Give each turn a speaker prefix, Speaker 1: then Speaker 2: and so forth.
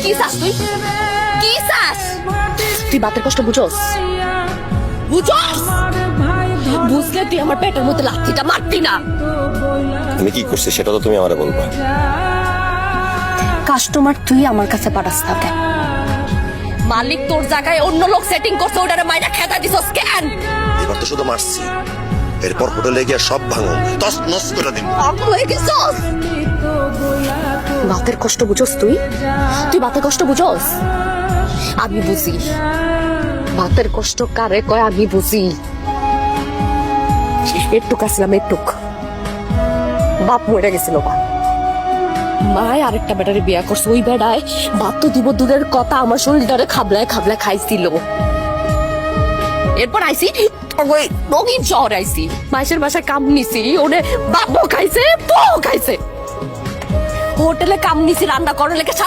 Speaker 1: কি চাস তুই? কি চাস? তুই বাতের কষ্ট বুঝোস? বুঝোস? বুঝলে তুই আমার পেটের মধ্যে লাথিটা মারতি না।
Speaker 2: আমি কি করছি সেটা তো তুমি আমারে বলবা।
Speaker 1: কাস্টমার তুই আমার কাছে পাঠাস না কেন? মালিক তোর জায়গায় অন্য লোক সেটিং করছে, ওটারে মাইরা খেতা দিছস কেন?
Speaker 2: এবার তো শুধু মারছি, এরপর হোটেলে গিয়ে সব ভাঙো তস নস করে দিন।
Speaker 1: পাগল হয়ে গেছস? বাতের কষ্ট বুঝোস তুই? তুই বাতের কষ্ট বুঝোস? আমি বুঝি বাতের কষ্ট কারে কয়, আমি বুঝি। একটুক আসলাম, একটুক বাপ মরে গেছিল, মায় আরেকটা বেটারে বিয়া করছে। ওই বেড়ায় বাপ তো দিব দূরের কথা, আমার শরীরটারে খাবলায় খাবলায় খাইছিল। এরপর আইসি ওই রঙিন শহরে আইসি, মাসের বাসায় কাম নিছি, ওনে বাপও খাইছে বউ খাইছে। হোটেলে কাম নিছি রান্না করার লেগে